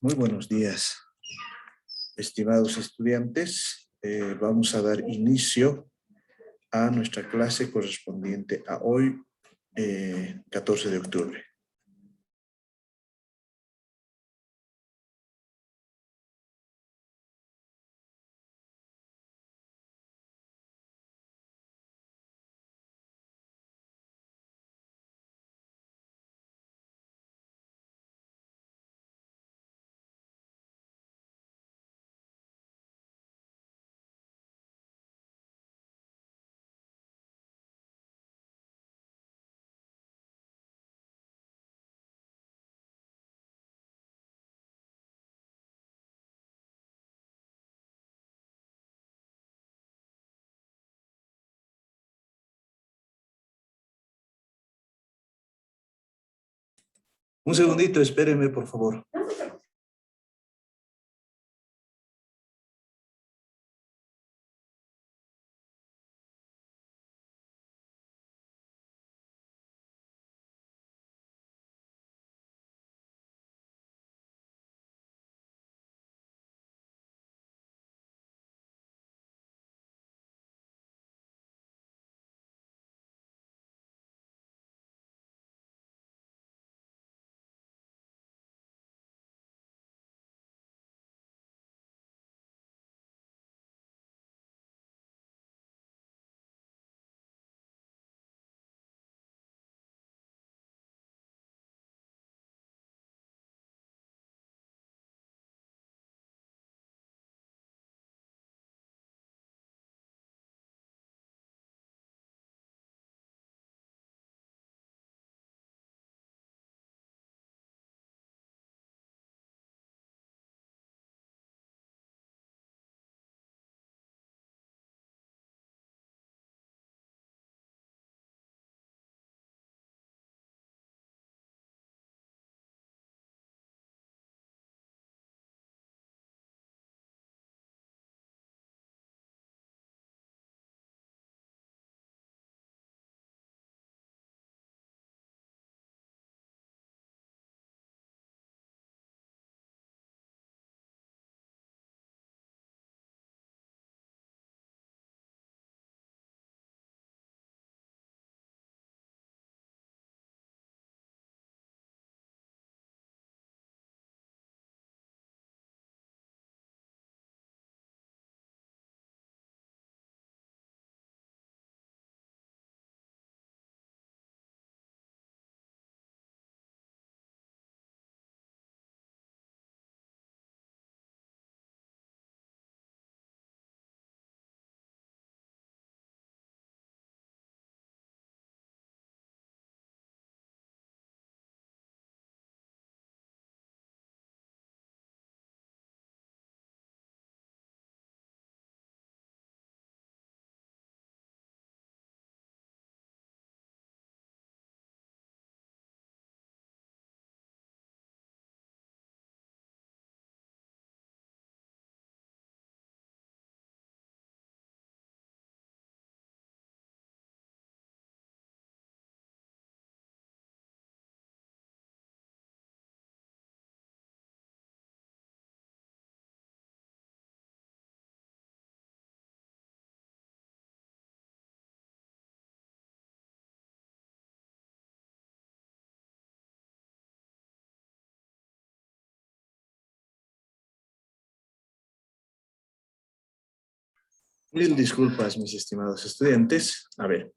Muy buenos días, estimados estudiantes. Vamos a dar inicio a nuestra clase correspondiente a hoy, 14 de octubre. Un segundito, espérenme, por favor. Mil disculpas, mis estimados estudiantes. A ver,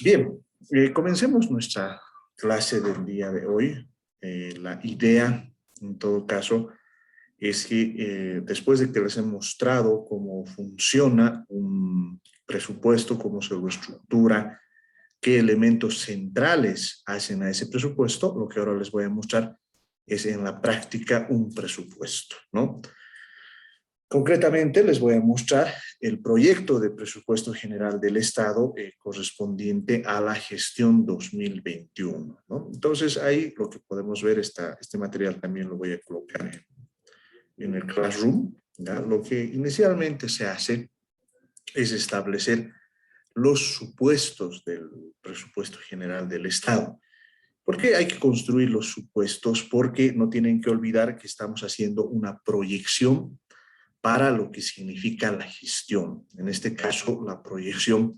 bien, comencemos nuestra clase del día de hoy. La idea, en todo caso, es que después de que les he mostrado cómo funciona un presupuesto, cómo se lo estructura, qué elementos centrales hacen a ese presupuesto, lo que ahora les voy a mostrar es en la práctica un presupuesto, ¿no? Concretamente les voy a mostrar el proyecto de presupuesto general del Estado correspondiente a la gestión 2021, ¿no? Entonces ahí lo que podemos ver, este material también lo voy a colocar en el Classroom, ¿ya? Lo que inicialmente se hace es establecer los supuestos del presupuesto general del Estado. ¿Por qué hay que construir los supuestos? Porque no tienen que olvidar que estamos haciendo una proyección para lo que significa la gestión. En este caso, la proyección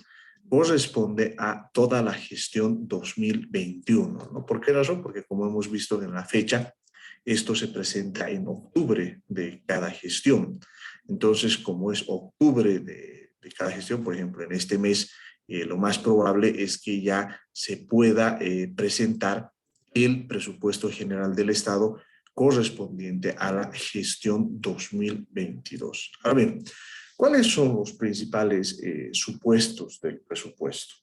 corresponde a toda la gestión 2021, ¿no? ¿Por qué razón? Porque como hemos visto en la fecha, esto se presenta en octubre de cada gestión. Entonces, como es octubre de cada gestión, por ejemplo, en este mes, lo más probable es que ya se pueda presentar el presupuesto general del Estado correspondiente a la gestión 2022. Ahora bien, ¿cuáles son los principales supuestos del presupuesto?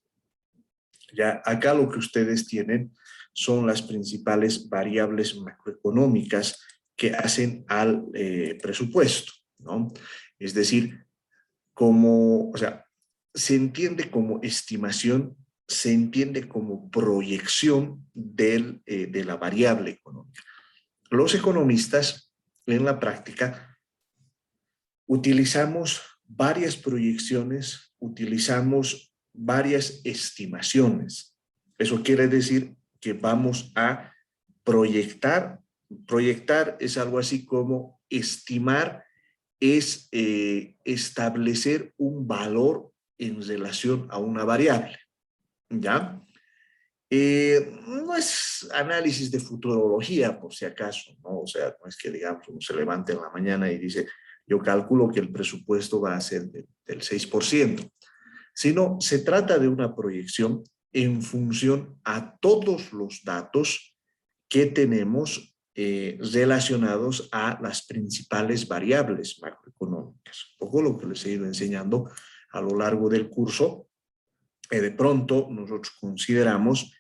Ya acá lo que ustedes tienen son las principales variables macroeconómicas que hacen al presupuesto, ¿no? Es decir, como, o sea, se entiende como estimación, se entiende como proyección de la variable económica. Los economistas en la práctica utilizamos varias proyecciones, utilizamos varias estimaciones. Eso quiere decir que vamos a proyectar. Proyectar es algo así como estimar, es establecer un valor en relación a una variable, ¿ya? No es análisis de futurología, por si acaso, ¿no? O sea, no es que, digamos, uno se levante en la mañana y dice, yo calculo que el presupuesto va a ser del 6%, sino se trata de una proyección en función a todos los datos que tenemos relacionados a las principales variables macroeconómicas. Un poco lo que les he ido enseñando a lo largo del curso. De pronto nosotros consideramos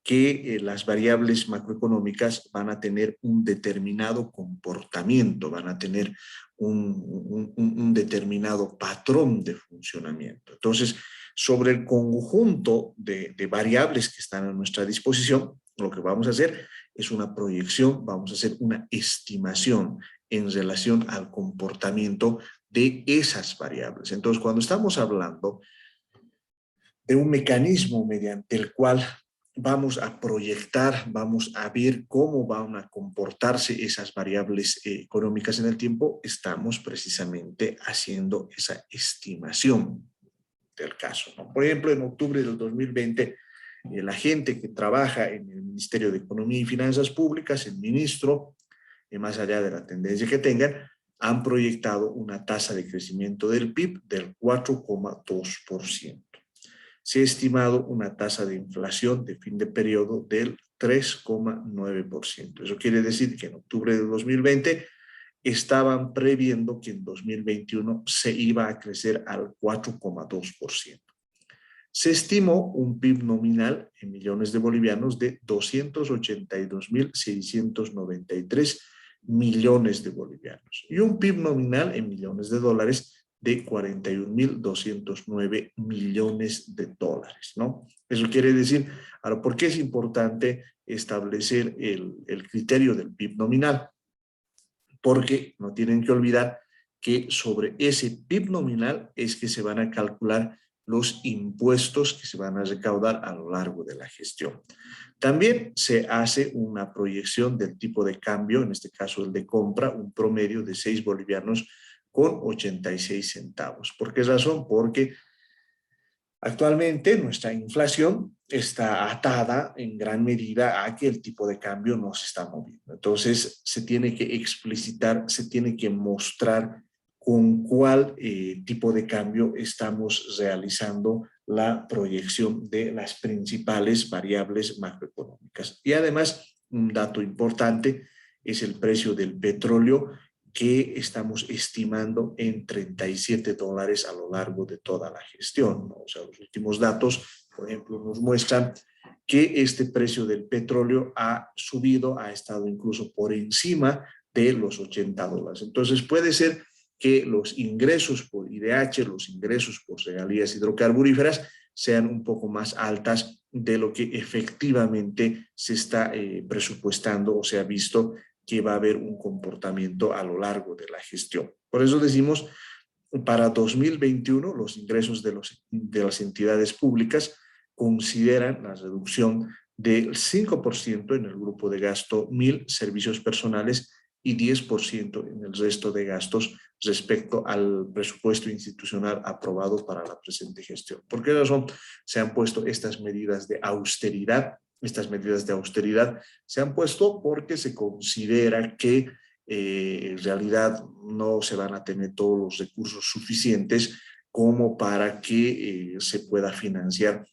que las variables macroeconómicas van a tener un determinado comportamiento, van a tener un determinado patrón de funcionamiento. Entonces, sobre el conjunto de variables que están a nuestra disposición, lo que vamos a hacer es una proyección, vamos a hacer una estimación en relación al comportamiento de esas variables. Entonces, cuando estamos hablando de un mecanismo mediante el cual vamos a proyectar, vamos a ver cómo van a comportarse esas variables económicas en el tiempo, estamos precisamente haciendo esa estimación del caso, ¿no? Por ejemplo, en octubre del 2020, la gente que trabaja en el Ministerio de Economía y Finanzas Públicas, el ministro, más allá de la tendencia que tengan, han proyectado una tasa de crecimiento del PIB del 4,2%. Se ha estimado una tasa de inflación de fin de periodo del 3,9%. Eso quiere decir que en octubre de 2020 estaban previendo que en 2021 se iba a crecer al 4,2%. Se estimó un PIB nominal en millones de bolivianos de 282.693 millones de bolivianos y un PIB nominal en millones de dólares de 41.209 millones de dólares, ¿no? Eso quiere decir, ahora, ¿por qué es importante establecer el criterio del PIB nominal? Porque no tienen que olvidar que sobre ese PIB nominal es que se van a calcular los impuestos que se van a recaudar a lo largo de la gestión. También se hace una proyección del tipo de cambio, en este caso el de compra, un promedio de 6 bolivianos con 86 centavos. ¿Por qué razón? Porque actualmente nuestra inflación está atada en gran medida a que el tipo de cambio no se está moviendo. Entonces se tiene que explicitar, se tiene que mostrar con cuál tipo de cambio estamos realizando la proyección de las principales variables macroeconómicas. Y además, un dato importante es el precio del petróleo, que estamos estimando en $37 a lo largo de toda la gestión, ¿no? O sea, los últimos datos, por ejemplo, nos muestran que este precio del petróleo ha subido, ha estado incluso por encima de los $80. Entonces puede ser que los ingresos por IDH, los ingresos por regalías hidrocarburíferas sean un poco más altas de lo que efectivamente se está presupuestando o se ha visto que va a haber un comportamiento a lo largo de la gestión. Por eso decimos, para 2021 los ingresos de las entidades públicas consideran la reducción del 5% en el grupo de gasto 1000 servicios personales y 10% en el resto de gastos respecto al presupuesto institucional aprobado para la presente gestión. ¿Por qué razón se han puesto estas medidas de austeridad? Estas medidas de austeridad se han puesto porque se considera que en realidad no se van a tener todos los recursos suficientes como para que se pueda financiar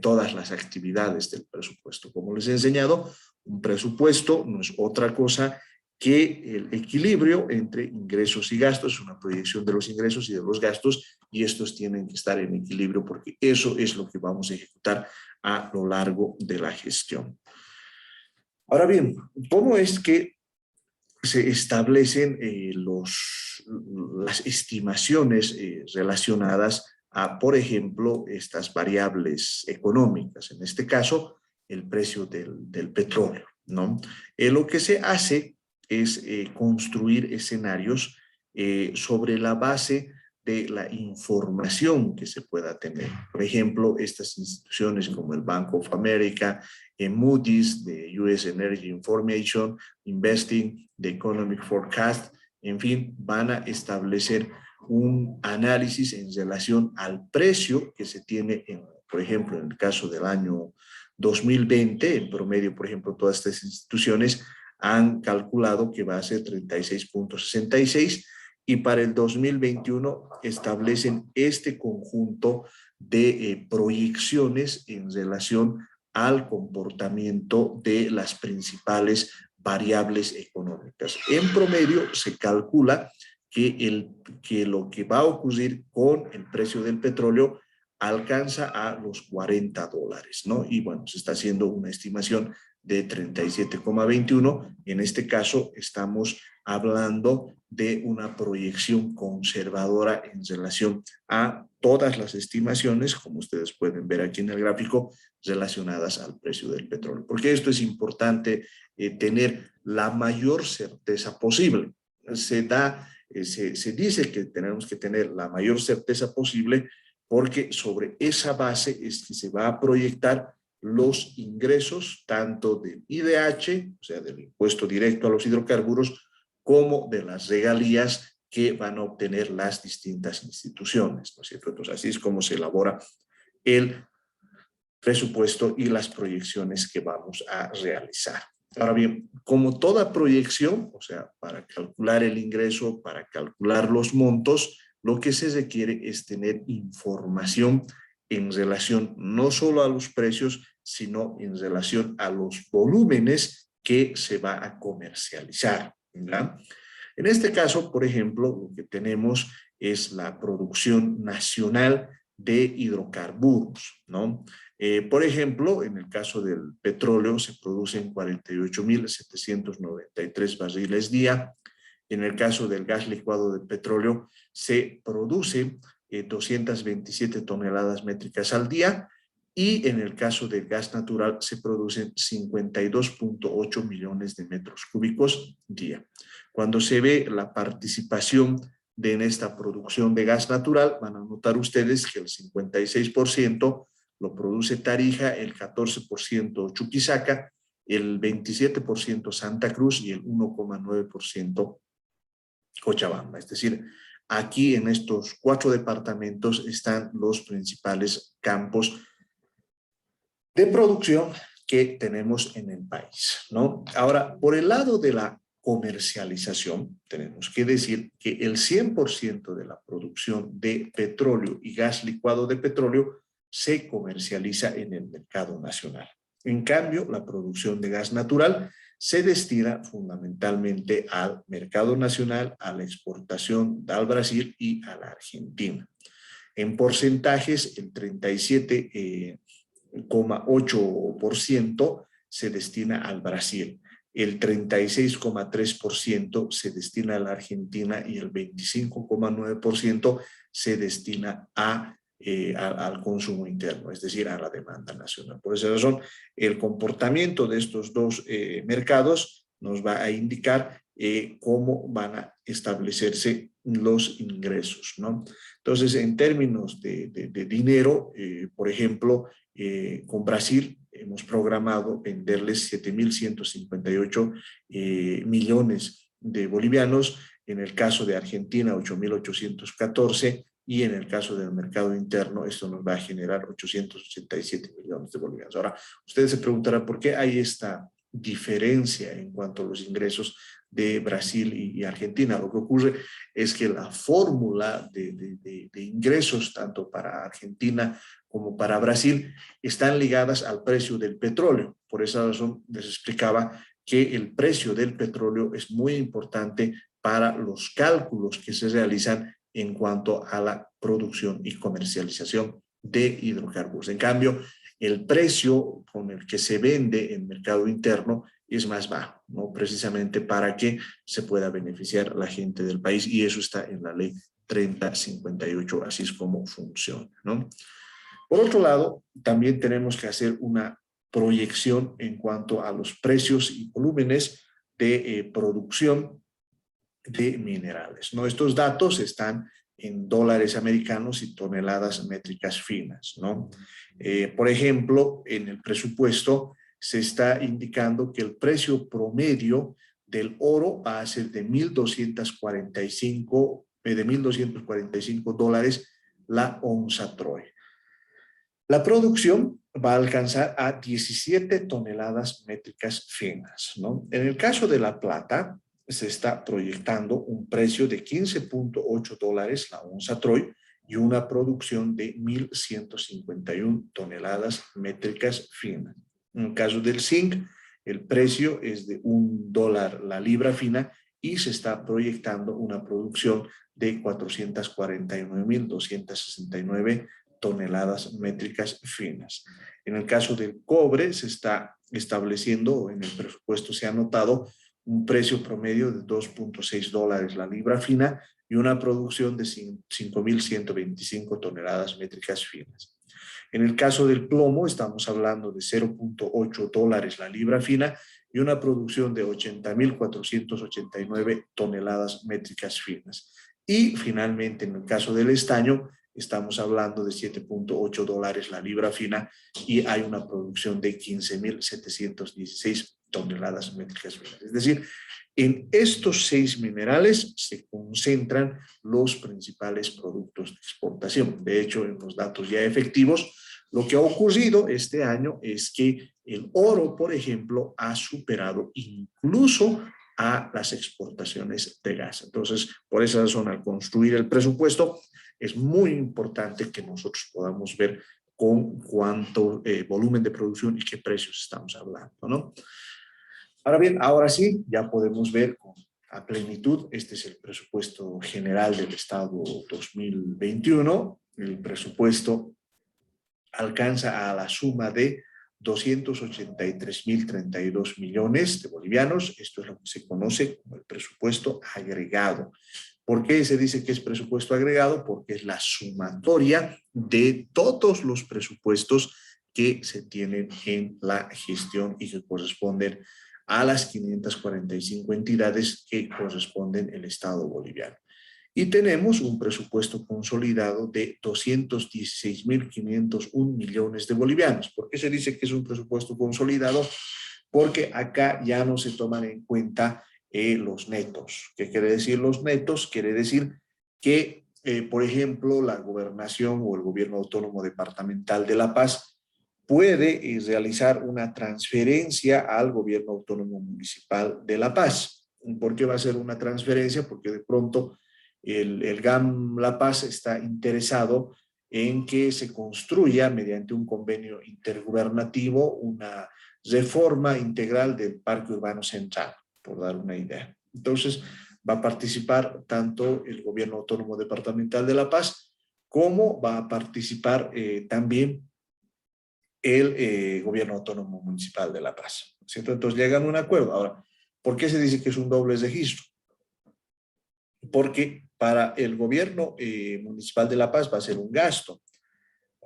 todas las actividades del presupuesto. Como les he enseñado, un presupuesto no es otra cosa que el equilibrio entre ingresos y gastos, una proyección de los ingresos y de los gastos, y estos tienen que estar en equilibrio porque eso es lo que vamos a ejecutar a lo largo de la gestión. Ahora bien, ¿cómo es que se establecen las estimaciones relacionadas a, por ejemplo, estas variables económicas? En este caso, el precio del petróleo, ¿no? Lo que se hace es construir escenarios sobre la base de la información que se pueda tener. Por ejemplo, estas instituciones como el Bank of America, Moody's, de US Energy Information, Investing, The Economic Forecast, en fin, van a establecer un análisis en relación al precio que se tiene, por ejemplo, en el caso del año 2020, en promedio, por ejemplo, todas estas instituciones han calculado que va a ser 36.66 y para el 2021 establecen este conjunto de proyecciones en relación al comportamiento de las principales variables económicas. En promedio se calcula que lo que va a ocurrir con el precio del petróleo alcanza a los $40, ¿no? Y bueno, se está haciendo una estimación de 37,21. En este caso estamos hablando de una proyección conservadora en relación a todas las estimaciones, como ustedes pueden ver aquí en el gráfico, relacionadas al precio del petróleo. Porque esto es importante tener la mayor certeza posible. Se dice que tenemos que tener la mayor certeza posible porque sobre esa base es que se va a proyectar los ingresos tanto del IDH, o sea, del impuesto directo a los hidrocarburos, como de las regalías que van a obtener las distintas instituciones, ¿no es cierto? Entonces, así es como se elabora el presupuesto y las proyecciones que vamos a realizar. Ahora bien, como toda proyección, o sea, para calcular el ingreso, para calcular los montos, lo que se requiere es tener información en relación no solo a los precios, sino en relación a los volúmenes que se va a comercializar, ¿verdad? En este caso, por ejemplo, lo que tenemos es la producción nacional de hidrocarburos, ¿no? Por ejemplo, en el caso del petróleo se producen 48.793 barriles día. En el caso del gas licuado de petróleo se produce 227 toneladas métricas al día y en el caso del gas natural se producen 52.8 millones de metros cúbicos día. Cuando se ve la participación en esta producción de gas natural, van a notar ustedes que el 56% lo produce Tarija, el 14% Chuquisaca, el 27% Santa Cruz y el 1,9% Cochabamba. Es decir, aquí en estos 4 departamentos están los principales campos de producción que tenemos en el país, ¿no? Ahora, por el lado de la comercialización, tenemos que decir que el 100% de la producción de petróleo y gas licuado de petróleo se comercializa en el mercado nacional. En cambio, la producción de gas natural se destina fundamentalmente al mercado nacional, a la exportación al Brasil y a la Argentina. En porcentajes, el 37,8% se destina al Brasil, el 36,3% se destina a la Argentina y el 25,9% se destina al consumo interno, es decir, a la demanda nacional. Por esa razón, el comportamiento de estos dos mercados nos va a indicar cómo van a establecerse los ingresos, ¿no? Entonces, en términos de dinero, por ejemplo, con Brasil hemos programado venderles 7.158 millones de bolivianos, en el caso de Argentina 8.814 y en el caso del mercado interno esto nos va a generar 887 millones de bolivianos. Ahora, ustedes se preguntarán por qué hay esta diferencia en cuanto a los ingresos de Brasil y Argentina. Lo que ocurre es que la fórmula de ingresos tanto para Argentina como para Brasil están ligadas al precio del petróleo. Por esa razón les explicaba que el precio del petróleo es muy importante para los cálculos que se realizan en cuanto a la producción y comercialización de hidrocarburos. En cambio, el precio con el que se vende en mercado interno es más bajo, ¿no? Precisamente para que se pueda beneficiar la gente del país, y eso está en la ley 3058, así es como funciona, ¿no? Por otro lado, también tenemos que hacer una proyección en cuanto a los precios y volúmenes de producción de minerales, ¿no? Estos datos están en dólares americanos y toneladas métricas finas, ¿no? Por ejemplo, en el presupuesto se está indicando que el precio promedio del oro va a ser de 1.245 dólares la onza Troy. La producción va a alcanzar a 17 toneladas métricas finas, ¿no? En el caso de la plata, se está proyectando un precio de 15.8 dólares la onza Troy y una producción de 1.151 toneladas métricas finas. En el caso del zinc, el precio es de $1 la libra fina y se está proyectando una producción de 449.269 toneladas métricas finas. En el caso del cobre se está estableciendo, en el presupuesto se ha anotado, un precio promedio de 2.6 dólares la libra fina y una producción de 5.125 toneladas métricas finas. En el caso del plomo estamos hablando de 0.8 dólares la libra fina y una producción de 80.489 toneladas métricas finas. Y finalmente, en el caso del estaño, estamos hablando de 7.8 dólares la libra fina y hay una producción de 15.716 toneladas métricas finas. Es decir, en estos 6 minerales se concentran los principales productos de exportación. De hecho, en los datos ya efectivos, lo que ha ocurrido este año es que el oro, por ejemplo, ha superado incluso a las exportaciones de gas. Entonces, por esa razón, al construir el presupuesto, es muy importante que nosotros podamos ver con cuánto volumen de producción y qué precios estamos hablando, ¿no? Ahora bien, ahora sí, ya podemos ver a plenitud, este es el presupuesto general del Estado 2021. El presupuesto alcanza a la suma de 283.032 millones de bolivianos. Esto es lo que se conoce como el presupuesto agregado. ¿Por qué se dice que es presupuesto agregado? Porque es la sumatoria de todos los presupuestos que se tienen en la gestión y que corresponden a las 545 entidades que corresponden al Estado boliviano. Y tenemos un presupuesto consolidado de 216.501 millones de bolivianos. ¿Por qué se dice que es un presupuesto consolidado? Porque acá ya no se toman en cuenta los netos. ¿Qué quiere decir los netos? Quiere decir que, por ejemplo, la gobernación o el gobierno autónomo departamental de La Paz puede realizar una transferencia al gobierno autónomo municipal de La Paz. ¿Por qué va a ser una transferencia? Porque de pronto el GAM La Paz está interesado en que se construya mediante un convenio intergubernativo una reforma integral del Parque Urbano Central, por dar una idea. Entonces, va a participar tanto el gobierno autónomo departamental de La Paz como va a participar también el gobierno autónomo municipal de La Paz, ¿cierto? Entonces llegan a un acuerdo. Ahora, ¿por qué se dice que es un doble registro? Porque para el gobierno municipal de La Paz va a ser un gasto,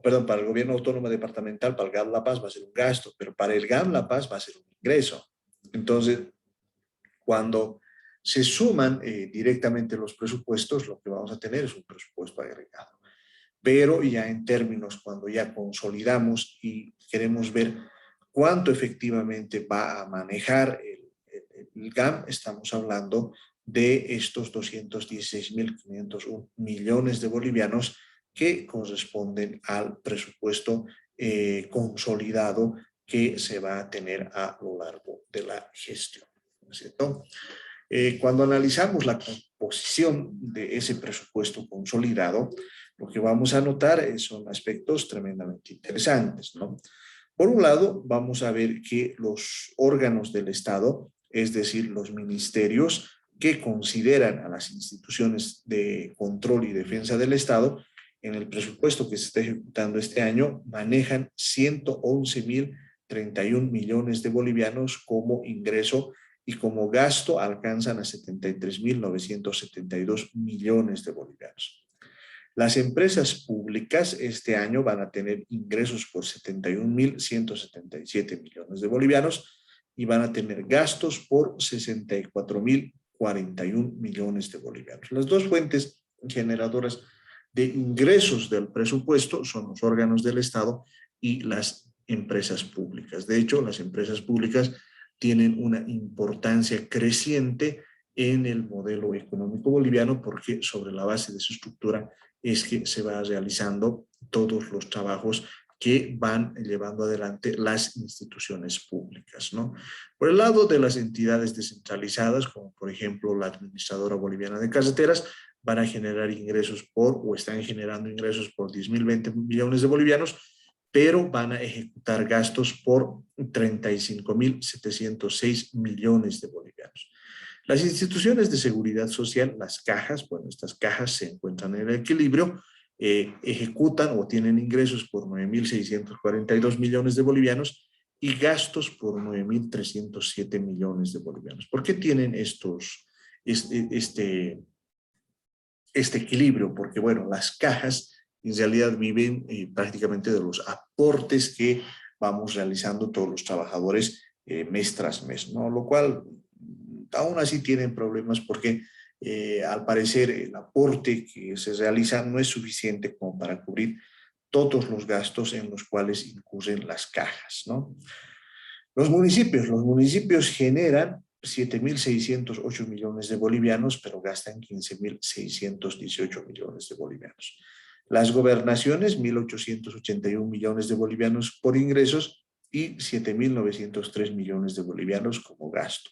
perdón, para el gobierno autónomo departamental, para el GAM La Paz va a ser un gasto, pero para el GAM La Paz va a ser un ingreso. Entonces, cuando se suman directamente los presupuestos, lo que vamos a tener es un presupuesto agregado. Pero ya en términos, cuando ya consolidamos y queremos ver cuánto efectivamente va a manejar el GAM, estamos hablando de estos 216.501 millones de bolivianos que corresponden al presupuesto consolidado que se va a tener a lo largo de la gestión, ¿no es cierto? Cuando analizamos la composición de ese presupuesto consolidado, lo que vamos a notar son aspectos tremendamente interesantes, ¿no? Por un lado, vamos a ver que los órganos del Estado, es decir, los ministerios que consideran a las instituciones de control y defensa del Estado, en el presupuesto que se está ejecutando este año, manejan 111.031 millones de bolivianos como ingreso y como gasto alcanzan a 73.972 millones de bolivianos. Las empresas públicas este año van a tener ingresos por 71.177 millones de bolivianos y van a tener gastos por 64.041 millones de bolivianos. Las dos fuentes generadoras de ingresos del presupuesto son los órganos del Estado y las empresas públicas. De hecho, las empresas públicas tienen una importancia creciente en el modelo económico boliviano porque sobre la base de su estructura es que se va realizando todos los trabajos que van llevando adelante las instituciones públicas, ¿no? Por el lado de las entidades descentralizadas, como por ejemplo la Administradora Boliviana de Carreteras, van a generar ingresos o están generando ingresos por 10.020 millones de bolivianos, pero van a ejecutar gastos por 35.706 millones de bolivianos. Las instituciones de seguridad social, las cajas, bueno, estas cajas se encuentran en el equilibrio, ejecutan o tienen ingresos por 9.642 millones de bolivianos y gastos por 9.307 millones de bolivianos. ¿Por qué tienen este equilibrio? Porque, bueno, las cajas en realidad viven prácticamente de los aportes que vamos realizando todos los trabajadores mes tras mes, ¿no? Lo cual aún así tienen problemas porque al parecer el aporte que se realiza no es suficiente como para cubrir todos los gastos en los cuales incurren las cajas, ¿no? Los municipios generan 7.608 millones de bolivianos, pero gastan 15.618 millones de bolivianos. Las gobernaciones, 1.881 millones de bolivianos por ingresos y 7.903 millones de bolivianos como gasto.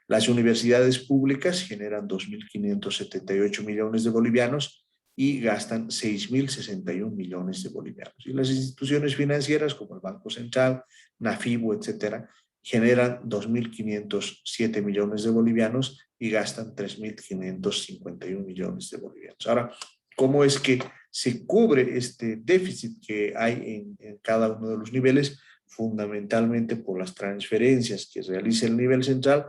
Las universidades públicas generan 2.578 millones de bolivianos y gastan 6.061 millones de bolivianos. Y las instituciones financieras como el Banco Central, Nafibo, etcétera, generan 2.507 millones de bolivianos y gastan 3.551 millones de bolivianos. Ahora, ¿cómo es que se cubre este déficit que hay en cada uno de los niveles? Fundamentalmente por las transferencias que realiza el nivel central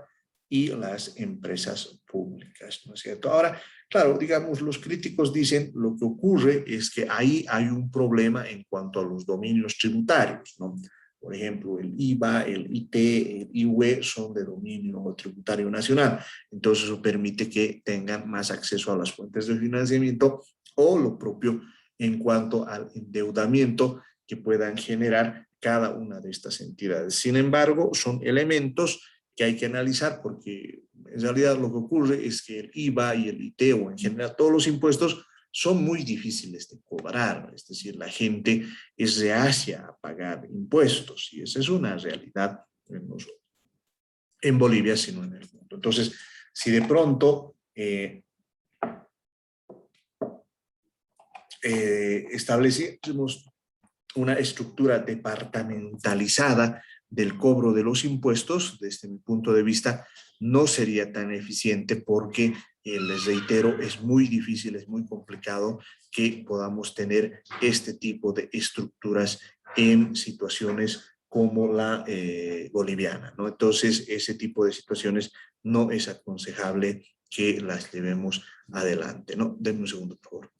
y las empresas públicas, ¿no es cierto? Ahora, claro, digamos, los críticos dicen lo que ocurre es que ahí hay un problema en cuanto a los dominios tributarios, ¿no? Por ejemplo, el IVA, el IT, el IUE son de dominio tributario nacional. Entonces, eso permite que tengan más acceso a las fuentes de financiamiento o lo propio en cuanto al endeudamiento que puedan generar cada una de estas entidades. Sin embargo, son elementos que hay que analizar porque en realidad lo que ocurre es que el IVA y el IT o en general todos los impuestos son muy difíciles de cobrar, es decir, la gente es reacia a pagar impuestos y esa es una realidad en Bolivia, sino en el mundo. Entonces, si de pronto establecemos una estructura departamentalizada del cobro de los impuestos, desde mi punto de vista, no sería tan eficiente porque, les reitero, es muy difícil, es muy complicado que podamos tener este tipo de estructuras en situaciones como la boliviana, ¿no? Entonces, ese tipo de situaciones no es aconsejable que las llevemos adelante, ¿no? Denme un segundo, por favor.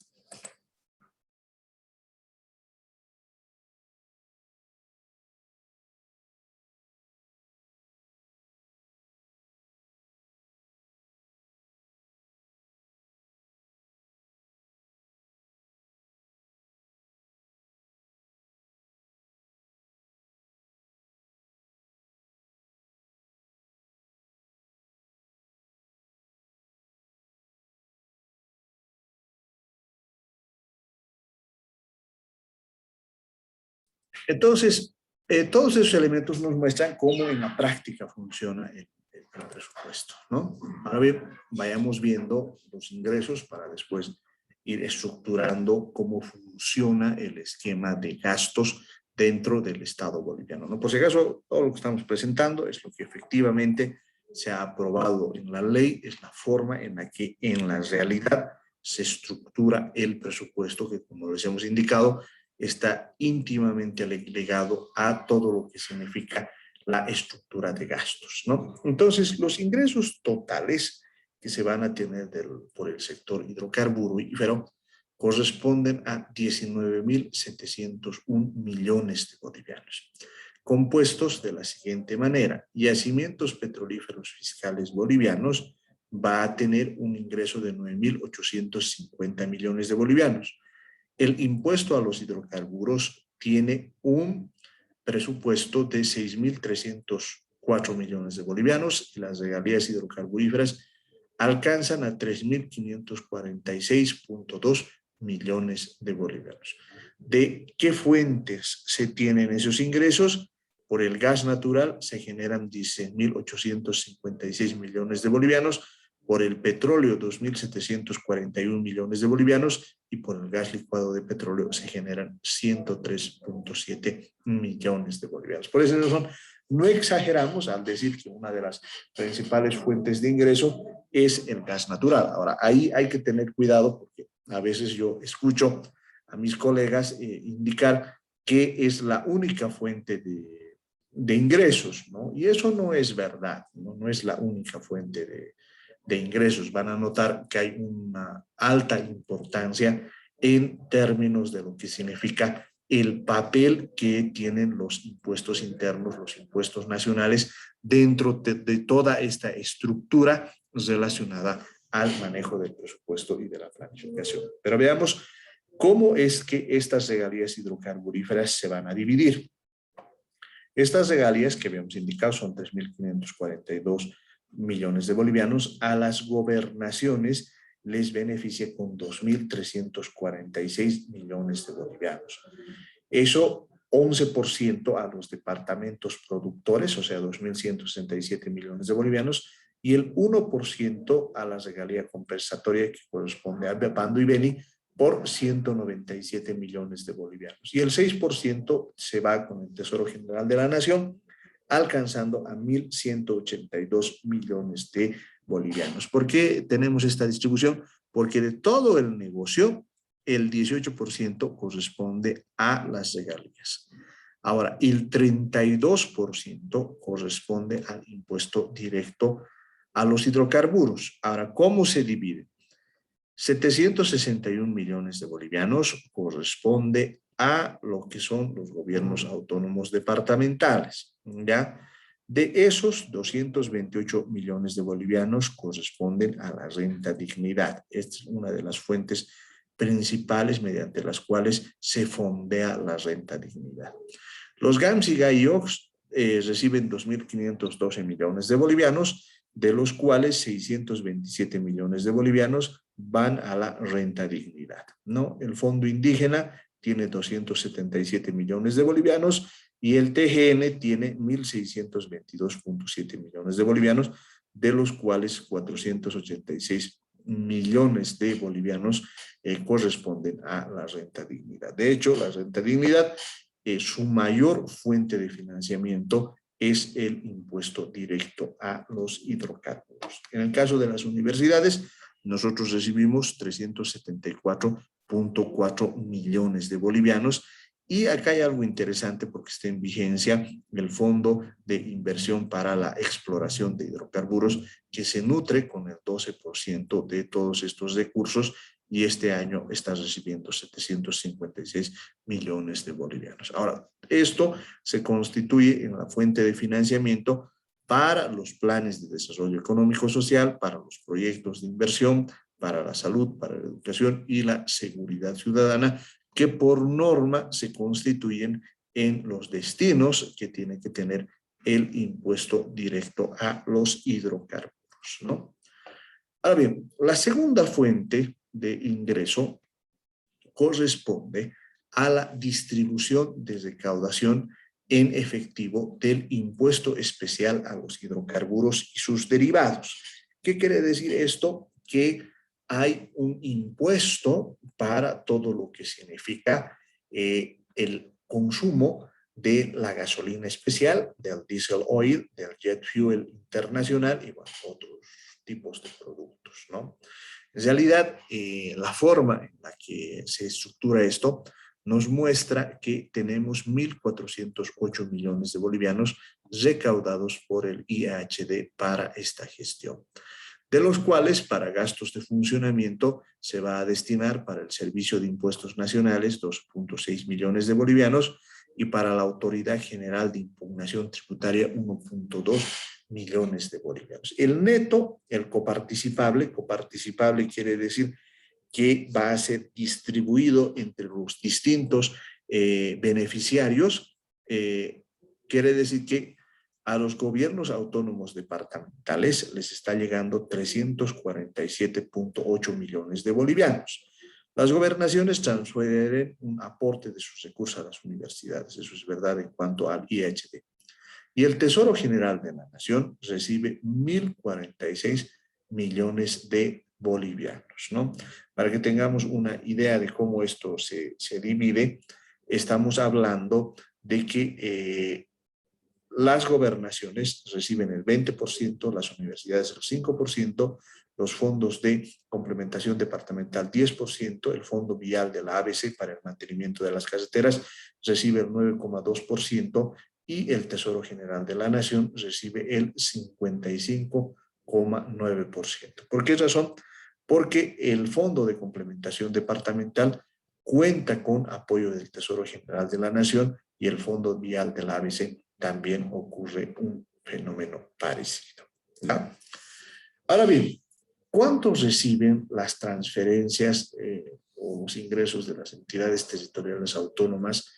Entonces, todos esos elementos nos muestran cómo en la práctica funciona el presupuesto, ¿no? Ahora bien, vayamos viendo los ingresos para después ir estructurando cómo funciona el esquema de gastos dentro del Estado boliviano, ¿no? Por si acaso, todo lo que estamos presentando es lo que efectivamente se ha aprobado en la ley, es la forma en la que en la realidad se estructura el presupuesto que, como les hemos indicado, está íntimamente ligado a todo lo que significa la estructura de gastos, ¿no? Entonces, los ingresos totales que se van a tener por el sector hidrocarburífero corresponden a 19.701 millones de bolivianos, compuestos de la siguiente manera: yacimientos petrolíferos fiscales bolivianos va a tener un ingreso de 9.850 millones de bolivianos. El impuesto a los hidrocarburos tiene un presupuesto de 6.304 millones de bolivianos y las regalías hidrocarburíferas alcanzan a 3.546.2 millones de bolivianos. ¿De qué fuentes se tienen esos ingresos? Por el gas natural se generan 16.856 millones de bolivianos, por el petróleo 2.741 millones de bolivianos y por el gas licuado de petróleo se generan 103.7 millones de bolivianos. Por eso no exageramos al decir que una de las principales fuentes de ingreso es el gas natural. Ahora, ahí hay que tener cuidado porque a veces yo escucho a mis colegas indicar que es la única fuente de ingresos, ¿no? Y eso no es verdad, ¿no? No es la única fuente de ingresos. Van a notar que hay una alta importancia en términos de lo que significa el papel que tienen los impuestos internos, los impuestos nacionales dentro de toda esta estructura relacionada al manejo del presupuesto y de la planificación. Pero veamos cómo es que estas regalías hidrocarburíferas se van a dividir. Estas regalías que habíamos indicado son 3.542 millones de bolivianos. A las gobernaciones les beneficia con 2.346 millones de bolivianos. Eso 11% a los departamentos productores, o sea, 2.167 millones de bolivianos, y el 1% a la regalía compensatoria que corresponde a Pando y Beni por 197 millones de bolivianos. Y el 6% se va con el Tesoro General de la Nación, alcanzando a 1.182 millones de bolivianos. ¿Por qué tenemos esta distribución? Porque de todo el negocio, el 18% corresponde a las regalías. Ahora, el 32% corresponde al impuesto directo a los hidrocarburos. Ahora, ¿cómo se divide? 761 millones de bolivianos corresponde a lo que son los gobiernos autónomos departamentales, ¿ya? De esos, 228 millones de bolivianos corresponden a la renta dignidad. Esta es una de las fuentes principales mediante las cuales se fondea la renta dignidad. Los GAMS y GAIOX reciben 2.512 millones de bolivianos, de los cuales 627 millones de bolivianos van a la renta dignidad, ¿no? El Fondo Indígena tiene 277 millones de bolivianos y el TGN tiene 1.622.7 millones de bolivianos, de los cuales 486 millones de bolivianos corresponden a la renta dignidad. De hecho, la renta dignidad, su mayor fuente de financiamiento es el impuesto directo a los hidrocarburos. En el caso de las universidades, nosotros recibimos 374.4 millones de bolivianos y acá hay algo interesante porque está en vigencia el Fondo de Inversión para la Exploración de Hidrocarburos que se nutre con el 12% de todos estos recursos y este año está recibiendo 756 millones de bolivianos. Ahora, esto se constituye en la fuente de financiamiento para los planes de desarrollo económico social, para los proyectos de inversión, para la salud, para la educación y la seguridad ciudadana, que por norma se constituyen en los destinos que tiene que tener el impuesto directo a los hidrocarburos, ¿no? Ahora bien, la segunda fuente de ingreso corresponde a la distribución de recaudación en efectivo del impuesto especial a los hidrocarburos y sus derivados. ¿Qué quiere decir esto? Que hay un impuesto para todo lo que significa el consumo de la gasolina especial, del diesel oil, del jet fuel internacional y bueno, otros tipos de productos, ¿no? En realidad, la forma en la que se estructura esto nos muestra que tenemos 1.408 millones de bolivianos recaudados por el IHD para esta gestión, de los cuales para gastos de funcionamiento se va a destinar para el Servicio de Impuestos Nacionales 2.6 millones de bolivianos y para la Autoridad General de Impugnación Tributaria 1.2 millones de bolivianos. El neto, el coparticipable quiere decir que va a ser distribuido entre los distintos beneficiarios, quiere decir que a los gobiernos autónomos departamentales les está llegando 347.8 millones de bolivianos. Las gobernaciones transfieren un aporte de sus recursos a las universidades, eso es verdad en cuanto al IHD. Y el Tesoro General de la Nación recibe 1.046 millones de bolivianos, ¿no? Para que tengamos una idea de cómo esto se divide, estamos hablando de que las gobernaciones reciben el 20%, las universidades el 5%, los fondos de complementación departamental 10%, el fondo vial de la ABC para el mantenimiento de las carreteras recibe el 9,2% y el Tesoro General de la Nación recibe el 55,9%. ¿Por qué razón? Porque el fondo de complementación departamental cuenta con apoyo del Tesoro General de la Nación y el fondo vial de la ABC también ocurre un fenómeno parecido, ¿no? Ahora bien, ¿cuánto reciben las transferencias o los ingresos de las entidades territoriales autónomas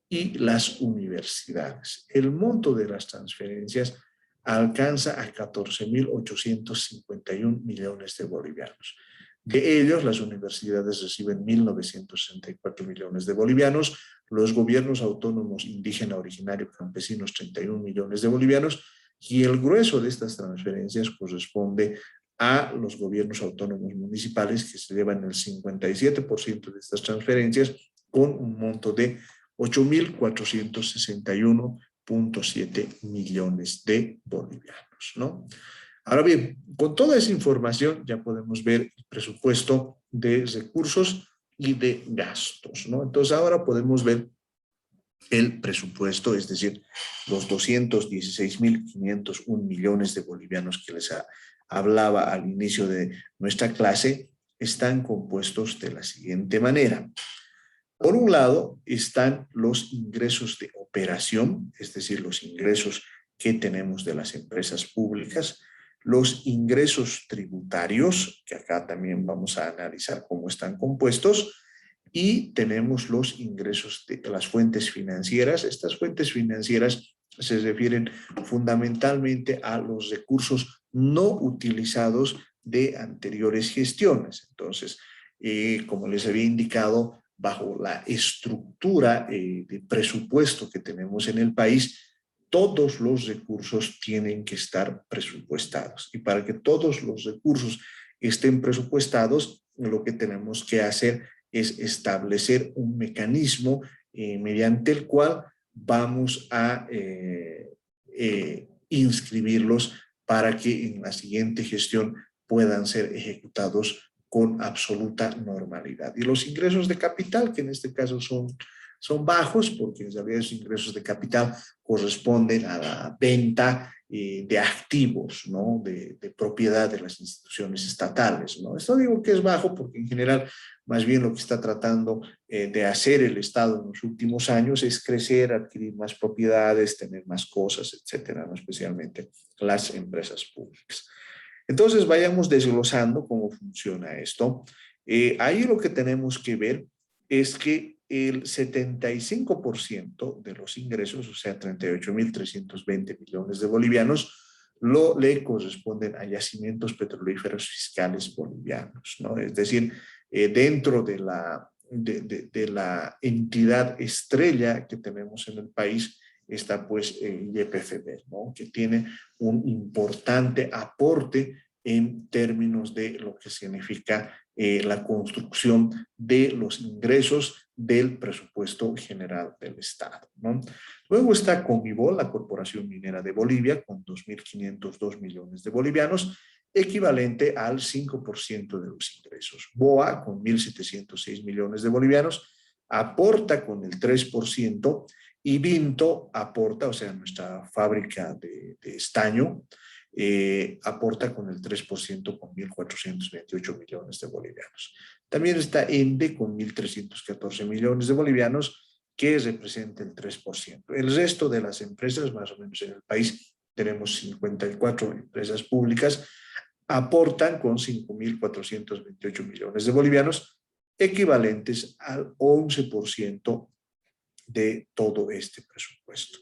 y las universidades? El monto de las transferencias alcanza a 14.851 millones de bolivianos. De ellos, las universidades reciben 1.964 millones de bolivianos, los gobiernos autónomos indígena, originario, campesinos, 31 millones de bolivianos, y el grueso de estas transferencias corresponde a los gobiernos autónomos municipales, que se llevan el 57% de estas transferencias, con un monto de 8.461.7 millones de bolivianos, ¿no? Ahora bien, con toda esa información ya podemos ver el presupuesto de recursos y de gastos, ¿no? Entonces ahora podemos ver el presupuesto, es decir, los 216.501 millones de bolivianos que les hablaba al inicio de nuestra clase, están compuestos de la siguiente manera. Por un lado están los ingresos de operación, es decir, los ingresos que tenemos de las empresas públicas, los ingresos tributarios, que acá también vamos a analizar cómo están compuestos, y tenemos los ingresos de las fuentes financieras. Estas fuentes financieras se refieren fundamentalmente a los recursos no utilizados de anteriores gestiones. Entonces, como les había indicado, bajo la estructura de presupuesto que tenemos en el país, todos los recursos tienen que estar presupuestados. Y para que todos los recursos estén presupuestados, lo que tenemos que hacer es establecer un mecanismo mediante el cual vamos a inscribirlos para que en la siguiente gestión puedan ser ejecutados con absoluta normalidad. Y los ingresos de capital, que en este caso son bajos, porque en realidad esos ingresos de capital corresponden a la venta de activos, ¿no? de propiedad de las instituciones estatales, ¿no? Esto digo que es bajo porque en general más bien lo que está tratando de hacer el Estado en los últimos años es crecer, adquirir más propiedades, tener más cosas, etcétera, ¿no? Especialmente las empresas públicas. Entonces vayamos desglosando cómo funciona esto. Ahí lo que tenemos que ver es que el 75% de los ingresos, o sea, 38.320 millones de bolivianos, le corresponden a yacimientos petrolíferos fiscales bolivianos, ¿no? Es decir, dentro de la de la entidad estrella que tenemos en el país está pues YPFB, ¿no? Que tiene un importante aporte en términos de lo que significa la construcción de los ingresos del presupuesto general del Estado, ¿no? Luego está Conmibol, la Corporación Minera de Bolivia, con 2.502 millones de bolivianos, equivalente al 5% de los ingresos. BOA, con 1.706 millones de bolivianos, aporta con el 3%, y Vinto aporta, o sea, nuestra fábrica de estaño, aporta con el 3% con 1.428 millones de bolivianos. También está ENDE con 1.314 millones de bolivianos, que representa el 3%. El resto de las empresas, más o menos en el país, tenemos 54 empresas públicas, aportan con 5.428 millones de bolivianos, equivalentes al 11% de todo este presupuesto.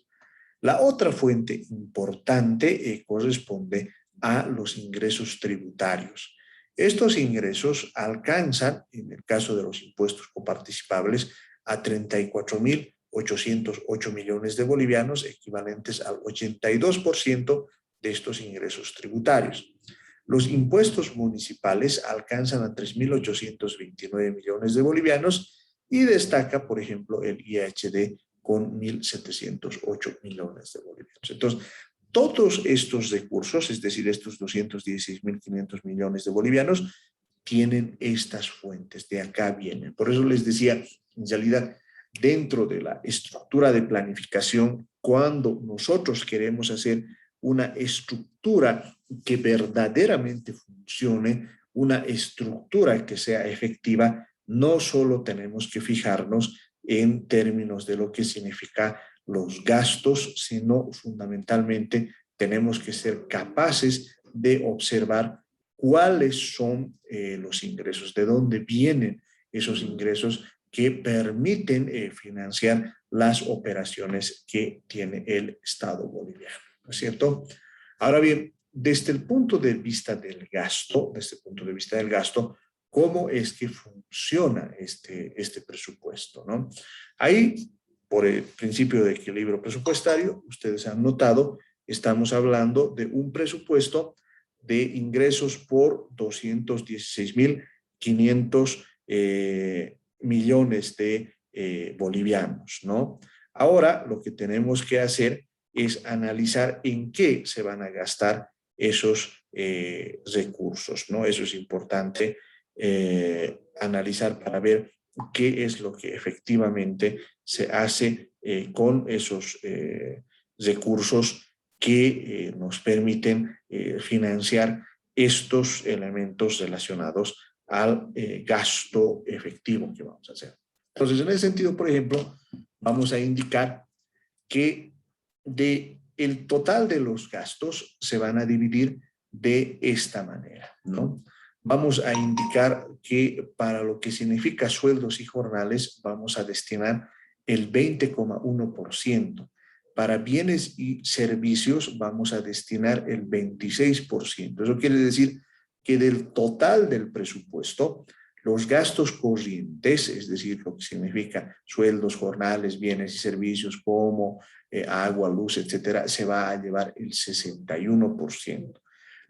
La otra fuente importante corresponde a los ingresos tributarios. Estos ingresos alcanzan, en el caso de los impuestos coparticipables, a 34.808 millones de bolivianos, equivalentes al 82% de estos ingresos tributarios. Los impuestos municipales alcanzan a 3.829 millones de bolivianos y destaca, por ejemplo, el IHD con 1.708 millones de bolivianos. Entonces, todos estos recursos, es decir, estos 216.500 millones de bolivianos, tienen estas fuentes, de acá vienen. Por eso les decía, en realidad, dentro de la estructura de planificación, cuando nosotros queremos hacer una estructura que verdaderamente funcione, una estructura que sea efectiva, no solo tenemos que fijarnos en términos de lo que significa los gastos, sino fundamentalmente tenemos que ser capaces de observar cuáles son los ingresos, de dónde vienen esos ingresos que permiten financiar las operaciones que tiene el Estado boliviano, ¿no es cierto? Ahora bien, desde el punto de vista del gasto, ¿cómo es que funciona este presupuesto, ¿no? Ahí, por el principio de equilibrio presupuestario, ustedes han notado, estamos hablando de un presupuesto de ingresos por 216.500 millones de bolivianos, ¿no? Ahora, lo que tenemos que hacer es analizar en qué se van a gastar esos recursos, ¿no? Eso es importante analizar para ver qué es lo que efectivamente se hace con esos recursos que nos permiten financiar estos elementos relacionados al gasto efectivo que vamos a hacer. Entonces, en ese sentido, por ejemplo, vamos a indicar que el total de los gastos se van a dividir de esta manera, ¿no? Vamos a indicar que para lo que significa sueldos y jornales vamos a destinar el 20,1%. Para bienes y servicios vamos a destinar el 26%. Eso quiere decir que del total del presupuesto, los gastos corrientes, es decir, lo que significa sueldos, jornales, bienes y servicios como agua, luz, etcétera, se va a llevar el 61%.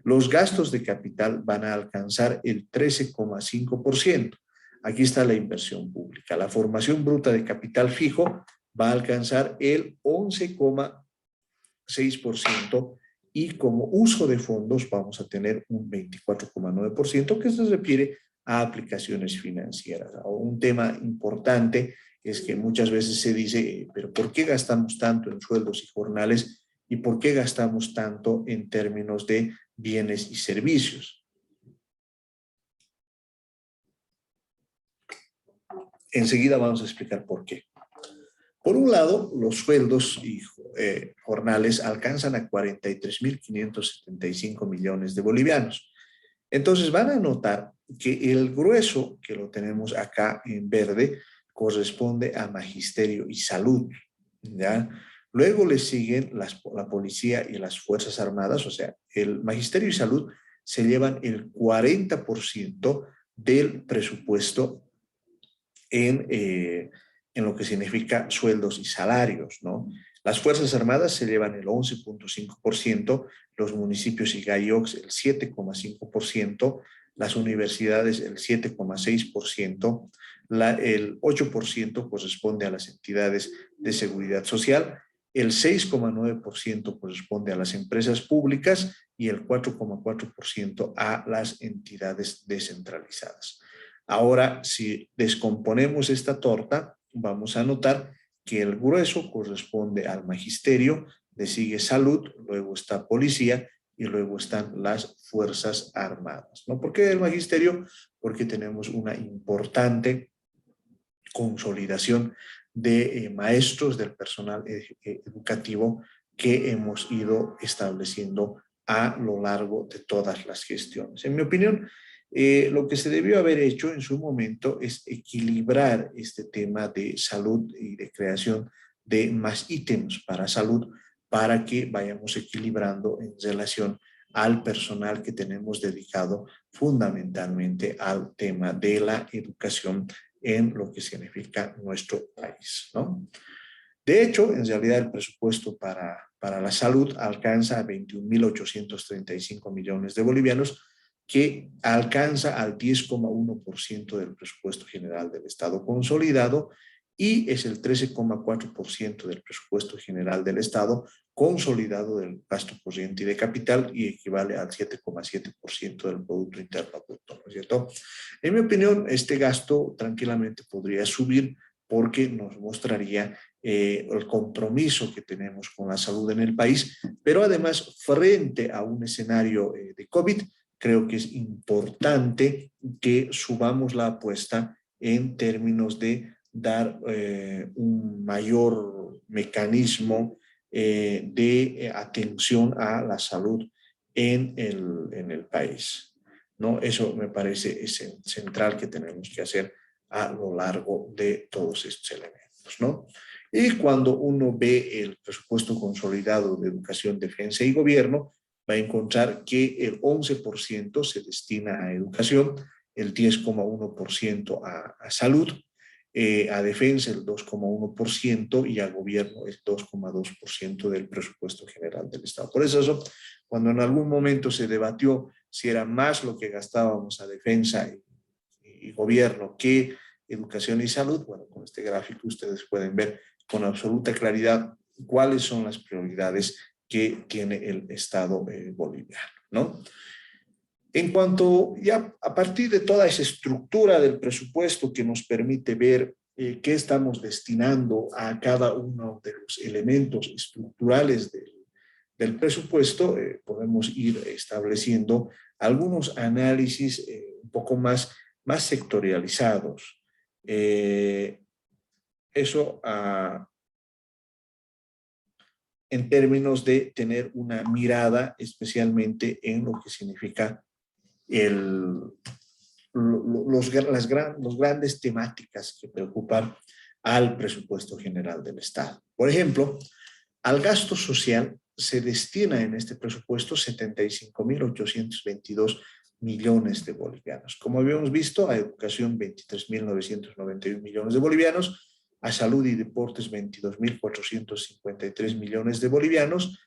Los gastos de capital van a alcanzar el 13,5%. Aquí está la inversión pública. La formación bruta de capital fijo va a alcanzar el 11,6% y como uso de fondos vamos a tener un 24,9%, que se refiere a aplicaciones financieras. Un tema importante es que muchas veces se dice, pero ¿por qué gastamos tanto en sueldos y jornales y por qué gastamos tanto en términos de bienes y servicios? Enseguida vamos a explicar por qué. Por un lado, los sueldos y jornales alcanzan a 43.575 millones de bolivianos. Entonces van a notar que el grueso, que lo tenemos acá en verde, corresponde a magisterio y salud, ¿ya? Luego le siguen la policía y las fuerzas armadas, o sea, el magisterio y salud se llevan el 40% del presupuesto en lo que significa sueldos y salarios, ¿no? Las Fuerzas Armadas se llevan el 11.5%, los municipios y GAIOCS el 7.5%, las universidades el 7.6%, el 8% corresponde a las entidades de seguridad social, el 6.9% corresponde a las empresas públicas y el 4.4% a las entidades descentralizadas. Ahora, si descomponemos esta torta, vamos a notar que el grueso corresponde al magisterio, le sigue salud, luego está policía y luego están las Fuerzas Armadas, ¿no? ¿Por qué el magisterio? Porque tenemos una importante consolidación de maestros del personal educativo que hemos ido estableciendo a lo largo de todas las gestiones. En mi opinión, lo que se debió haber hecho en su momento es equilibrar este tema de salud y de creación de más ítems para salud para que vayamos equilibrando en relación al personal que tenemos dedicado fundamentalmente al tema de la educación en lo que significa nuestro país, ¿no? De hecho, en realidad el presupuesto para la salud alcanza a 21.835 millones de bolivianos, que alcanza al 10,1% del presupuesto general del Estado consolidado y es el 13,4% del presupuesto general del Estado consolidado del gasto corriente y de capital y equivale al 7,7% del Producto Interno Bruto, ¿no es cierto? En mi opinión, este gasto tranquilamente podría subir porque nos mostraría el compromiso que tenemos con la salud en el país, pero además frente a un escenario de COVID, creo que es importante que subamos la apuesta en términos de dar un mayor mecanismo de atención a la salud en el país, ¿no? Eso me parece central que tenemos que hacer a lo largo de todos estos elementos, ¿no? Y cuando uno ve el presupuesto consolidado de educación, defensa y gobierno, va a encontrar que el 11% se destina a educación, el 10,1% a salud, a defensa el 2,1% y a gobierno el 2,2% del presupuesto general del Estado. Por eso, cuando en algún momento se debatió si era más lo que gastábamos a defensa y gobierno que educación y salud, bueno, con este gráfico ustedes pueden ver con absoluta claridad cuáles son las prioridades que tiene el Estado boliviano, ¿no? En cuanto ya a partir de toda esa estructura del presupuesto que nos permite ver qué estamos destinando a cada uno de los elementos estructurales del presupuesto, podemos ir estableciendo algunos análisis un poco más sectorializados. Eso en términos de tener una mirada especialmente en lo que significa los grandes temáticas que preocupan al presupuesto general del Estado. Por ejemplo, al gasto social se destina en este presupuesto 75.822 millones de bolivianos. Como habíamos visto, a educación 23.991 millones de bolivianos, a salud y deportes 22.453 millones de bolivianos,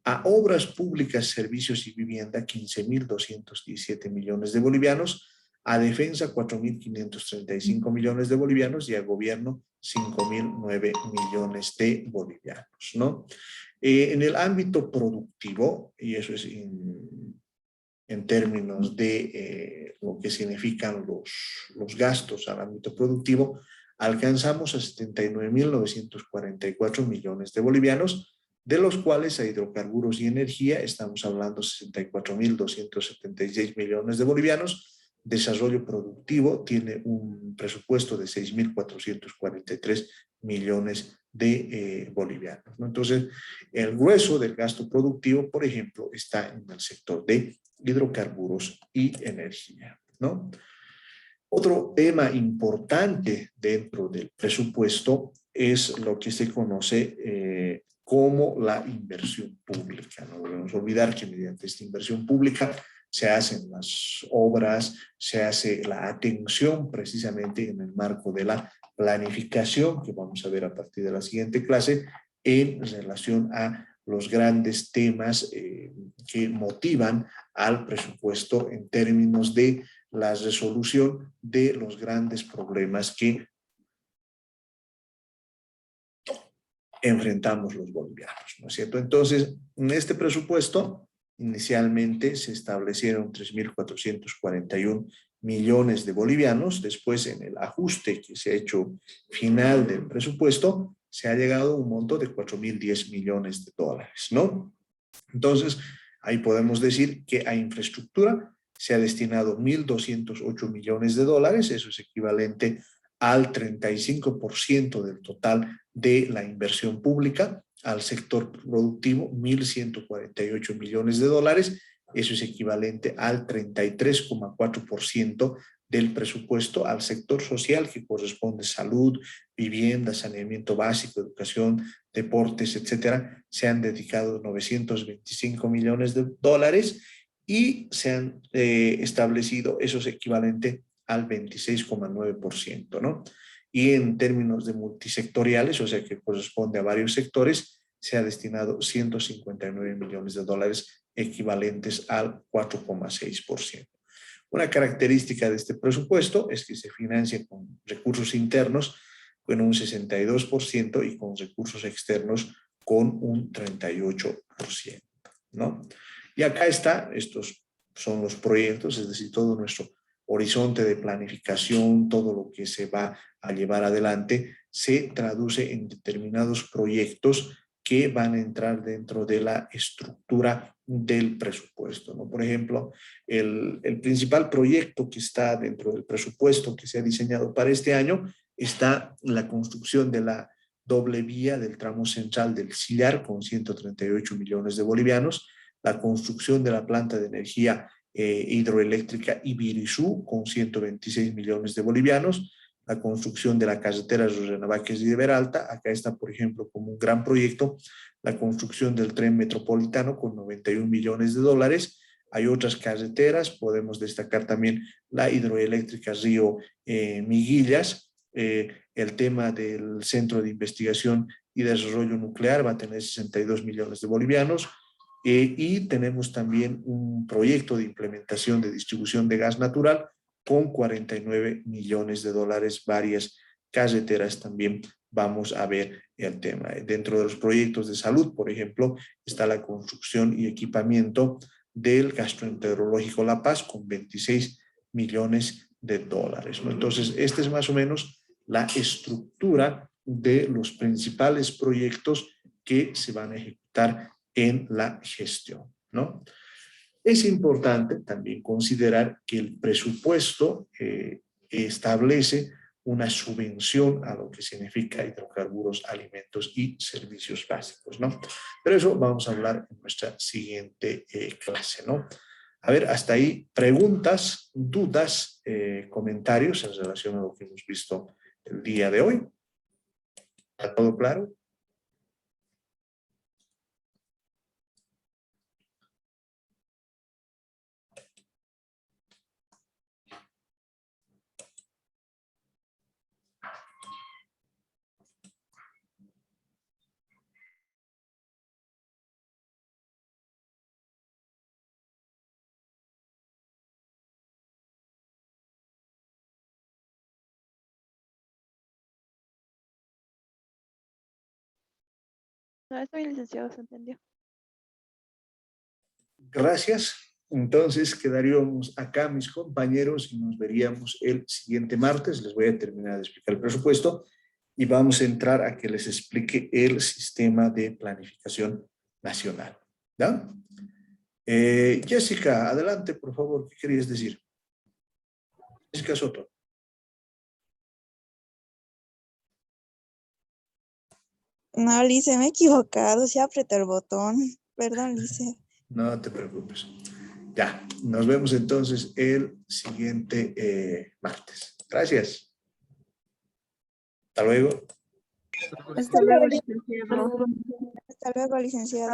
a obras públicas, servicios y vivienda 15.217 millones de bolivianos, a defensa 4.535 millones de bolivianos y a gobierno 5.009 millones de bolivianos, ¿no? En el ámbito productivo, y eso es en términos de lo que significan los gastos al ámbito productivo, alcanzamos a 79.944 millones de bolivianos, de los cuales a hidrocarburos y energía estamos hablando de 64.276 millones de bolivianos. Desarrollo productivo tiene un presupuesto de 6.443 millones de bolivianos, ¿no? Entonces, el grueso del gasto productivo, por ejemplo, está en el sector de hidrocarburos y energía, ¿no? Otro tema importante dentro del presupuesto es lo que se conoce como la inversión pública. No debemos olvidar que mediante esta inversión pública se hacen las obras, se hace la atención precisamente en el marco de la planificación, que vamos a ver a partir de la siguiente clase, en relación a los grandes temas que motivan al presupuesto en términos de la resolución de los grandes problemas que enfrentamos los bolivianos, ¿no es cierto? Entonces, en este presupuesto, inicialmente se establecieron 3.441 millones de bolivianos, después en el ajuste que se ha hecho final del presupuesto, se ha llegado a un monto de 4.010 millones de dólares, ¿no? Entonces, ahí podemos decir que a infraestructura se ha destinado 1.208 millones de dólares, eso es equivalente al 35% del total de la inversión pública. Al sector productivo, 1.148 millones de dólares, eso es equivalente al 33,4% del presupuesto. Al sector social, que corresponde salud, vivienda, saneamiento básico, educación, deportes, etcétera, se han dedicado 925 millones de dólares y se han establecido, eso es equivalente al 26,9%, ¿no? Y en términos de multisectoriales, o sea que corresponde a varios sectores, se ha destinado 159 millones de dólares equivalentes al 4,6%. Una característica de este presupuesto es que se financia con recursos internos con un 62% y con recursos externos con un 38%, ¿no? Y acá está, estos son los proyectos, es decir, todo nuestro horizonte de planificación, todo lo que se va a llevar adelante, se traduce en determinados proyectos que van a entrar dentro de la estructura del presupuesto, ¿no? Por ejemplo, el principal proyecto que está dentro del presupuesto que se ha diseñado para este año está la construcción de la doble vía del tramo central del Sillar con 138 millones de bolivianos, la construcción de la planta de energía hidroeléctrica Ibirizú con 126 millones de bolivianos, la construcción de la carretera Rurrenabaques y de Beralta, acá está por ejemplo como un gran proyecto, la construcción del tren metropolitano con 91 millones de dólares, hay otras carreteras, podemos destacar también la hidroeléctrica Río Miguillas, el tema del Centro de Investigación y Desarrollo Nuclear va a tener 62 millones de bolivianos, y tenemos también un proyecto de implementación de distribución de gas natural con 49 millones de dólares, varias carreteras también vamos a ver el tema. Dentro de los proyectos de salud, por ejemplo, está la construcción y equipamiento del gastroenterológico La Paz con 26 millones de dólares, ¿no? Entonces, esta es más o menos la estructura de los principales proyectos que se van a ejecutar en la gestión, ¿no? Es importante también considerar que el presupuesto establece una subvención a lo que significa hidrocarburos, alimentos y servicios básicos, ¿no? Pero eso vamos a hablar en nuestra siguiente clase, ¿no? A ver, hasta ahí, preguntas, dudas, comentarios en relación a lo que hemos visto el día de hoy. ¿Está todo claro? No, estoy licenciado, se entendió. Gracias. Entonces quedaríamos acá mis compañeros y nos veríamos el siguiente martes. Les voy a terminar de explicar el presupuesto y vamos a entrar a que les explique el sistema de planificación nacional. ¿Ya? Jessica, adelante, por favor. ¿Qué querías decir? Jessica Soto. No, Lice, me he equivocado, sí apreté el botón. Perdón, Lice. No te preocupes. Ya, nos vemos entonces el siguiente martes. Gracias. Hasta luego. Hasta luego, licenciado. Hasta luego, licenciado.